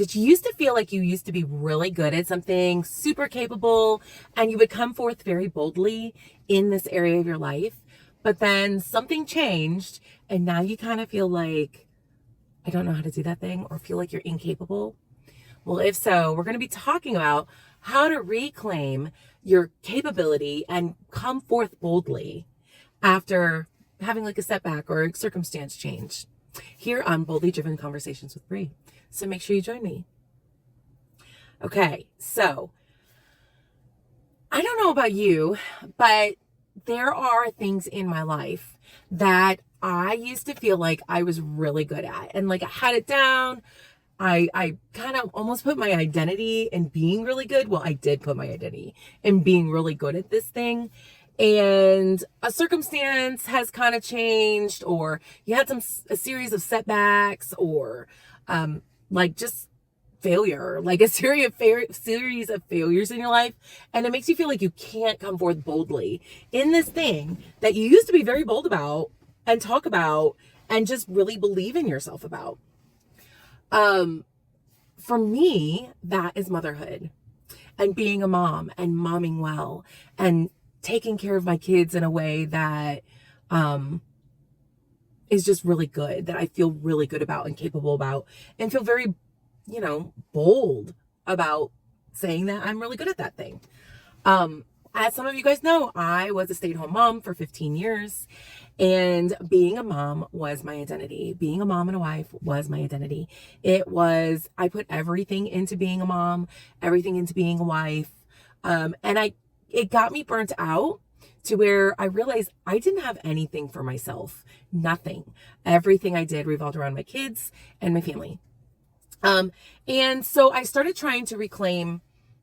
Did you used to feel like you used to be really good at something, super capable, and you would come forth very boldly in this area of your life, but then something changed and now you kind of feel like, I don't know how to do that thing, or feel like you're incapable? Well, if so, we're going to be talking about how to reclaim your capability and come forth boldly after having like a setback or a circumstance change here on Boldly Driven Conversations with Bree. So make sure you join me. Okay, so I don't know about you, but there are things in my life that I used to feel like I was really good at and like I had it down. I kind of almost put my identity in being really good. Well, I did put my identity in being really good at this thing. And a circumstance has kind of changed, or you had a series of setbacks, or like just failure, like a series of failures in your life. And it makes you feel like you can't come forth boldly in this thing that you used to be very bold about and talk about and just really believe in yourself about. For me, that is motherhood and being a mom and momming well and taking care of my kids in a way that, is just really good, that I feel really good about and capable about, and feel very, bold about saying that I'm really good at that thing. As some of you guys know, I was a stay-at-home mom for 15 years, and being a mom was my identity. Being a mom and a wife was my identity. I put everything into being a mom, everything into being a wife. And it got me burnt out to where I realized I didn't have anything for myself. Nothing. Everything I did revolved around my kids and my family. And so I started trying to reclaim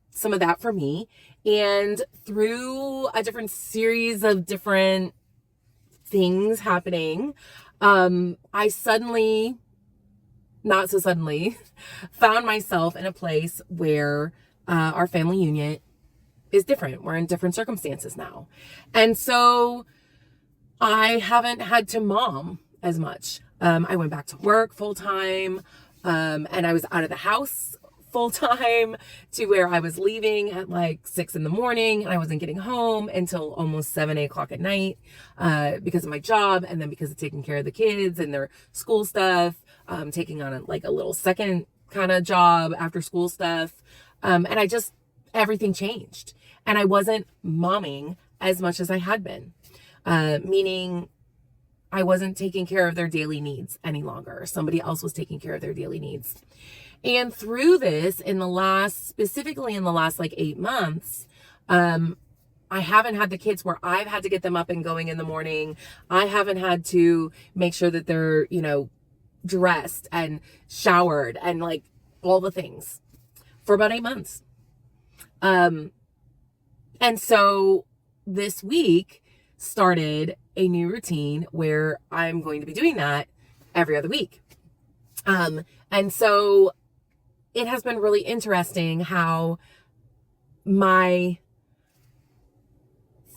some of that for me. And through a different series of different things happening, I suddenly, not so suddenly, found myself in a place where our family unit is different. We're in different circumstances now. And so I haven't had to mom as much. I went back to work full time, and I was out of the house full time, to where I was leaving at like 6 a.m. and I wasn't getting home until almost 7, 8 o'clock at night, because of my job, and then because of taking care of the kids and their school stuff, taking on a little second kind of job after school stuff. And everything changed, and I wasn't momming as much as I had been, meaning I wasn't taking care of their daily needs any longer. Somebody else was taking care of their daily needs. And through this, specifically in the last 8 months, I haven't had the kids where I've had to get them up and going in the morning. I haven't had to make sure that they're, dressed and showered and all the things for about 8 months. And so this week started a new routine where I'm going to be doing that every other week. And so it has been really interesting how my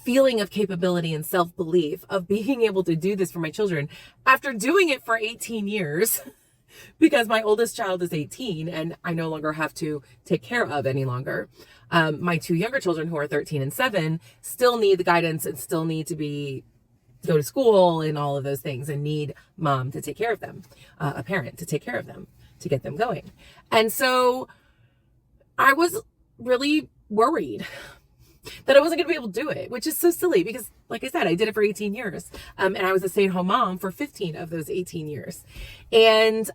feeling of capability and self-belief of being able to do this for my children after doing it for 18 years, because my oldest child is 18 and I no longer have to take care of any longer. My 2 younger children, who are 13 and 7, still need the guidance and still need to go to school and all of those things, and need mom to take care of them, a parent to take care of them, to get them going. And so I was really worried that I wasn't going to be able to do it, which is so silly because, like I said, I did it for 18 years. And I was a stay-at-home mom for 15 of those 18 years. And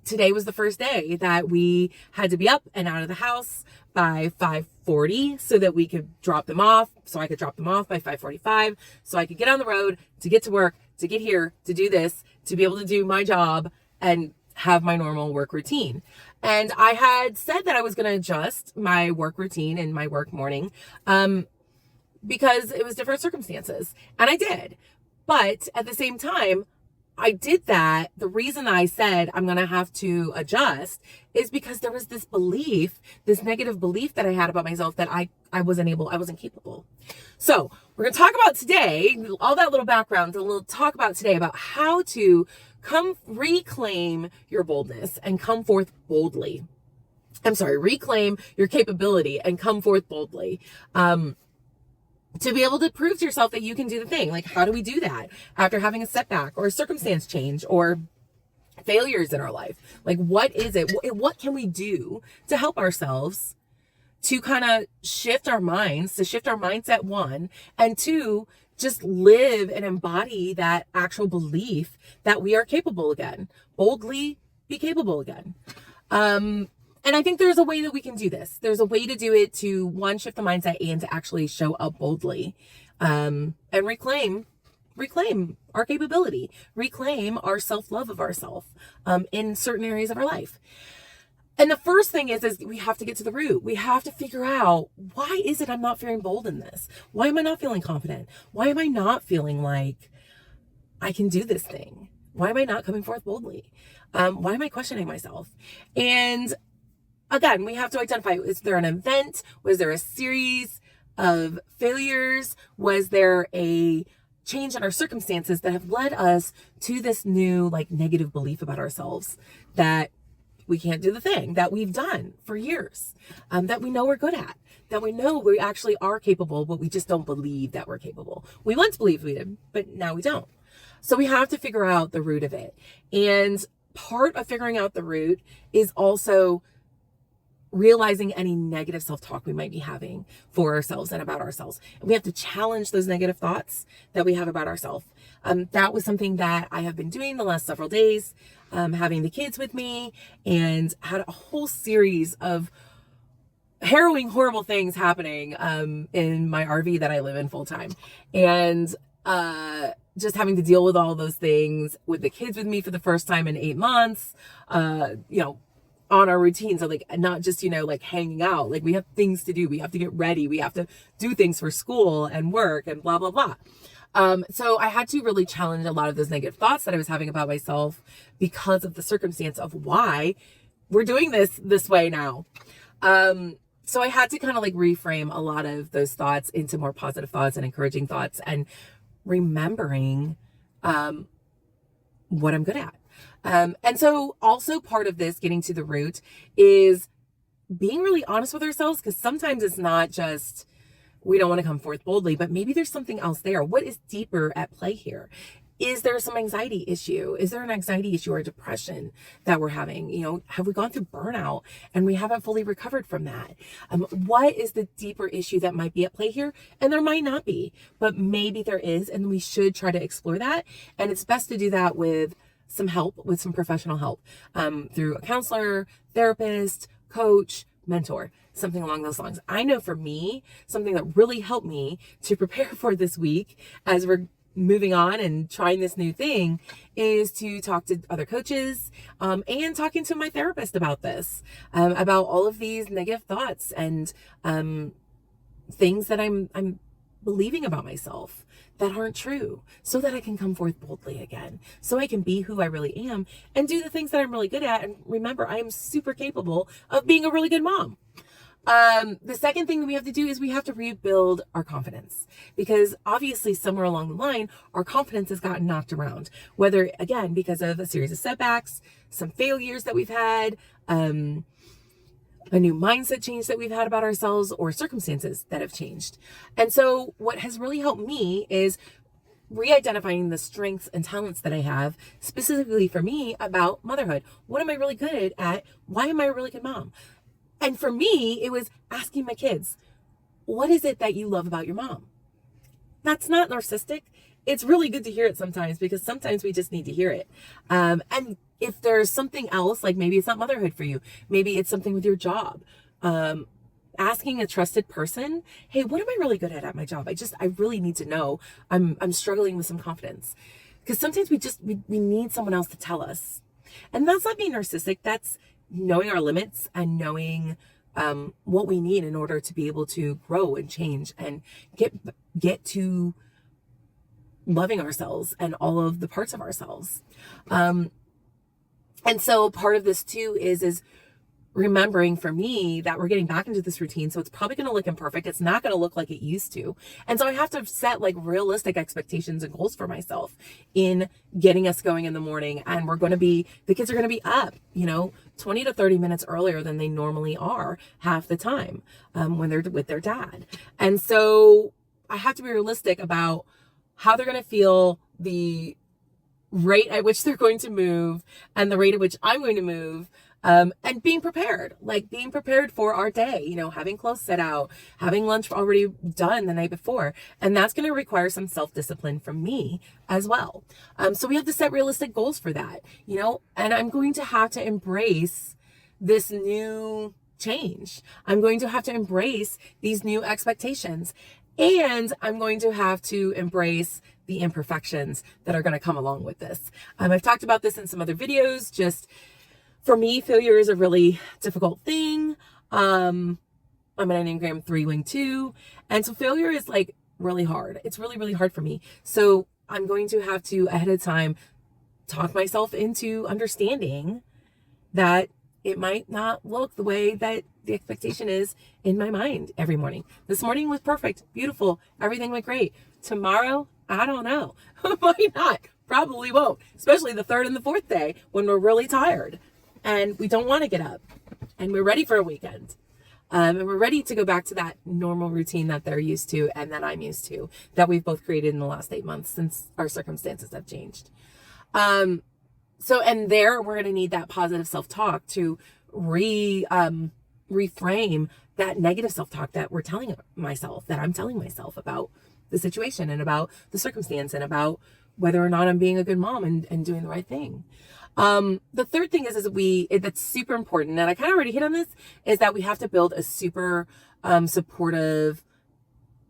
today was the first day that we had to be up and out of the house by 5:40 so that we could drop them off. So I could drop them off by 5:45 so I could get on the road to get to work, to get here, to do this, to be able to do my job and have my normal work routine. And I had said that I was going to adjust my work routine and my work morning, because it was different circumstances. And I did. But at the same time, I did that. The reason I said I'm going to have to adjust is because there was this belief, this negative belief that I had about myself that I wasn't capable. So we're going to talk about today, all that little background, talk about today about how to reclaim your boldness and come forth boldly. Reclaim your capability and come forth boldly. To be able to prove to yourself that you can do the thing. Like, how do we do that after having a setback or a circumstance change or failures in our life? Like, what is it? What can we do to help ourselves to kind of shift our minds, to shift our mindset, one, and two, just live and embody that actual belief that we are capable again. Boldly be capable again. And I think there's a way that we can do this. There's a way to do it to, one, shift the mindset and to actually show up boldly, and reclaim our capability, reclaim our self-love of ourselves, in certain areas of our life. And the first thing is we have to get to the root. We have to figure out, why is it I'm not feeling bold in this? Why am I not feeling confident? Why am I not feeling like I can do this thing? Why am I not coming forth boldly? Why am I questioning myself? And again, we have to identify, is there an event? Was there a series of failures? Was there a change in our circumstances that have led us to this new, like, negative belief about ourselves that we can't do the thing that we've done for years, that we know we're good at, that we know we actually are capable, but we just don't believe that we're capable. We once believed we did, but now we don't. So we have to figure out the root of it. And part of figuring out the root is also realizing any negative self-talk we might be having for ourselves and about ourselves. And we have to challenge those negative thoughts that we have about ourselves. That was something that I have been doing the last several days, having the kids with me, and had a whole series of harrowing, horrible things happening in my RV that I live in full time. And just having to deal with all those things with the kids with me for the first time in 8 months, on our routine. So, like, not just, like, hanging out. Like, we have things to do. We have to get ready. We have to do things for school and work and blah, blah, blah. So I had to really challenge a lot of those negative thoughts that I was having about myself because of the circumstance of why we're doing this way now. So I had to kind of, like, reframe a lot of those thoughts into more positive thoughts and encouraging thoughts, and remembering, what I'm good at. And so also part of this, getting to the root, is being really honest with ourselves, because sometimes it's not just we don't want to come forth boldly, but maybe there's something else there. What is deeper at play here? Is there some anxiety issue? Is there an anxiety issue or depression that we're having? Have we gone through burnout and we haven't fully recovered from that? What is the deeper issue that might be at play here? And there might not be, but maybe there is, and we should try to explore that. And it's best to do that with some help, with some professional help, through a counselor, therapist, coach, mentor, something along those lines. I know for me, something that really helped me to prepare for this week as we're moving on and trying this new thing is to talk to other coaches, and talking to my therapist about this, about all of these negative thoughts and things that I'm believing about myself that aren't true, so that I can come forth boldly again, so I can be who I really am and do the things that I'm really good at. And remember, I am super capable of being a really good mom. The second thing that we have to do is we have to rebuild our confidence, because obviously somewhere along the line, our confidence has gotten knocked around, whether, again, because of a series of setbacks, some failures that we've had, a new mindset change that we've had about ourselves, or circumstances that have changed. And so what has really helped me is re-identifying the strengths and talents that I have specifically for me about motherhood. What am I really good at? Why am I a really good mom? And for me, it was asking my kids, what is it that you love about your mom? That's not narcissistic. It's really good to hear it sometimes, because sometimes we just need to hear it. And if there's something else, like maybe it's not motherhood for you, maybe it's something with your job, asking a trusted person, hey, what am I really good at my job? I really need to know. I'm struggling with some confidence, because sometimes we need someone else to tell us. And that's not being narcissistic. That's knowing our limits and knowing what we need in order to be able to grow and change and get to loving ourselves and all of the parts of ourselves. And so part of this too is remembering for me that we're getting back into this routine. So it's probably going to look imperfect. It's not going to look like it used to. And so I have to set like realistic expectations and goals for myself in getting us going in the morning. And the kids are going to be up, 20 to 30 minutes earlier than they normally are half the time when they're with their dad. And so I have to be realistic about how they're going to feel, the rate at which they're going to move, and the rate at which I'm going to move. And being prepared for our day, having clothes set out, having lunch already done the night before. And that's going to require some self-discipline from me as well. So we have to set realistic goals for that, and I'm going to have to embrace this new change. I'm going to have to embrace these new expectations, and I'm going to have to embrace the imperfections that are going to come along with this. I've talked about this in some other videos. For me, failure is a really difficult thing. I'm an Enneagram 3 wing 2. And so failure is like really hard. It's really, really hard for me. So I'm going to have to ahead of time talk myself into understanding that it might not look the way that the expectation is in my mind every morning. This morning was perfect, beautiful. Everything went great. Tomorrow, I don't know. Might not. Probably won't. Especially the third and the fourth day when we're really tired. And we don't want to get up, and we're ready for a weekend. And we're ready to go back to that normal routine that they're used to and that I'm used to, that we've both created in the last 8 months since our circumstances have changed. And there we're going to need that positive self-talk to reframe that negative self-talk that I'm telling myself about the situation and about the circumstance and about whether or not I'm being a good mom and doing the right thing. The third thing is that's super important, and I kind of already hit on this, is that we have to build a super supportive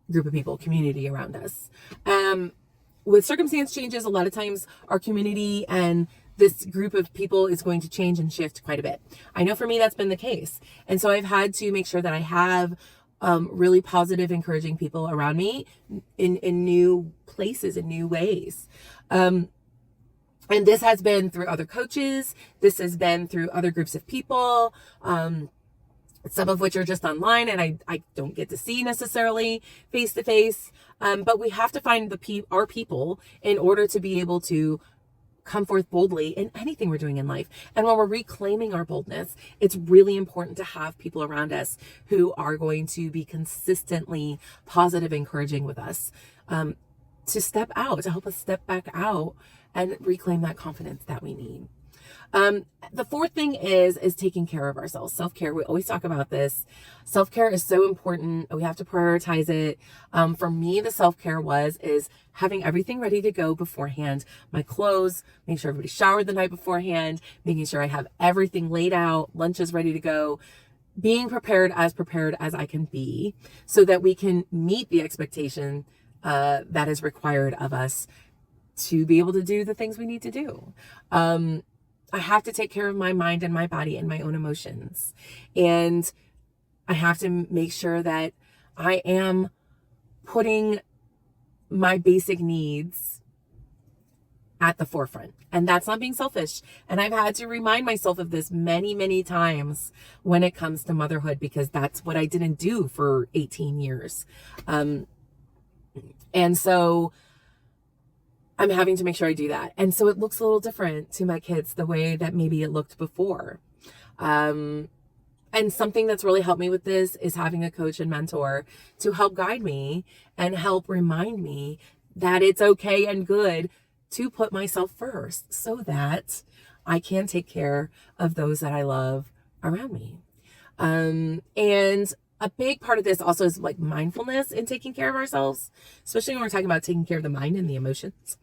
group of people, community around us. With circumstance changes, a lot of times our community and this group of people is going to change and shift quite a bit. I know for me that's been the case. And so I've had to make sure that I have really positive, encouraging people around me in new places, in new ways. And this has been through other coaches. This has been through other groups of people, some of which are just online and I don't get to see necessarily face to face. But we have to find our people in order to be able to come forth boldly in anything we're doing in life. And when we're reclaiming our boldness, it's really important to have people around us who are going to be consistently positive, encouraging with us, to step out, to help us step back out and reclaim that confidence that we need. The fourth thing is taking care of ourselves. Self-care. We always talk about this. Self-care is so important. We have to prioritize it. For me, the self-care is having everything ready to go beforehand. My clothes, making sure everybody showered the night beforehand, making sure I have everything laid out, lunch is ready to go, being prepared as I can be so that we can meet the expectation that is required of us to be able to do the things we need to do. I have to take care of my mind and my body and my own emotions. And I have to make sure that I am putting my basic needs at the forefront. And that's not being selfish. And I've had to remind myself of this many, many times when it comes to motherhood, because that's what I didn't do for 18 years. And so I'm having to make sure I do that. And so it looks a little different to my kids the way that maybe it looked before. And something that's really helped me with this is having a coach and mentor to help guide me and help remind me that it's okay and good to put myself first so that I can take care of those that I love around me. And a big part of this also is like mindfulness in taking care of ourselves, especially when we're talking about taking care of the mind and the emotions.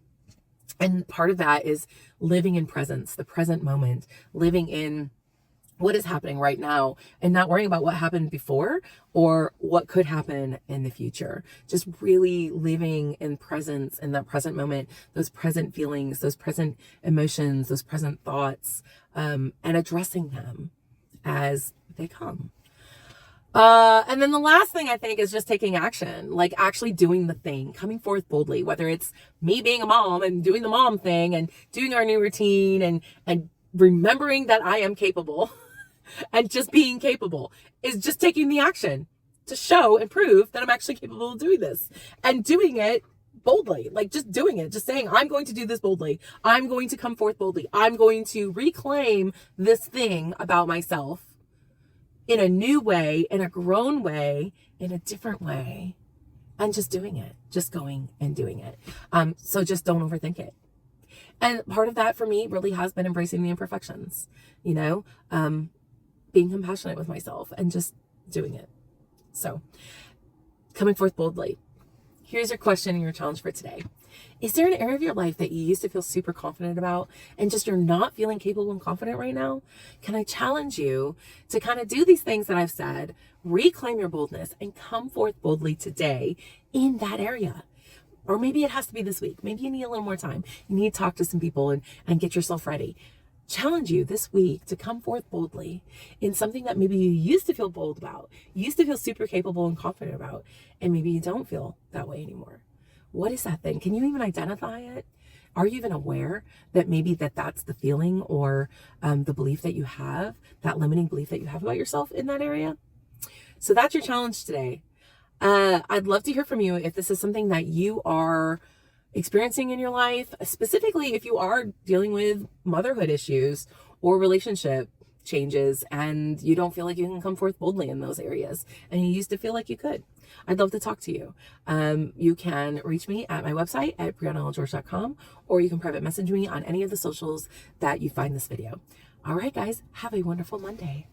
And part of that is living in presence, the present moment, living in what is happening right now and not worrying about what happened before or what could happen in the future. Just really living in presence in that present moment, those present feelings, those present emotions, those present thoughts, and addressing them as they come. And then the last thing I think is just taking action, like actually doing the thing, coming forth boldly, whether it's me being a mom and doing the mom thing and doing our new routine and remembering that I am capable And just being capable is just taking the action to show and prove that I'm actually capable of doing this and doing it boldly, like just doing it, just saying, I'm going to do this boldly. I'm going to come forth boldly. I'm going to reclaim this thing about myself in a new way, in a grown way, in a different way, and just doing it, just going and doing it. So just don't overthink it. And part of that for me really has been embracing the imperfections, you know, being compassionate with myself and just doing it. So coming forth boldly. Here's your question and your challenge for today. Is there an area of your life that you used to feel super confident about and just you're not feeling capable and confident right now? Can I challenge you to kind of do these things that I've said, reclaim your boldness, and come forth boldly today in that area? Or maybe it has to be this week. Maybe you need a little more time. You need to talk to some people and get yourself ready. Challenge you this week to come forth boldly in something that maybe you used to feel bold about, you used to feel super capable and confident about, and maybe you don't feel that way anymore. What is that thing? Can you even identify it? Are you even aware that maybe that's the feeling or the belief that you have, that limiting belief that you have about yourself in that area? So that's your challenge today. I'd love to hear from you if this is something that you are experiencing in your life, specifically if you are dealing with motherhood issues or relationship changes and you don't feel like you can come forth boldly in those areas and you used to feel like you could. I'd love to talk to you. You can reach me at my website at briannalgeorge.com, or you can private message me on any of the socials that you find this video. All right, guys, have a wonderful Monday.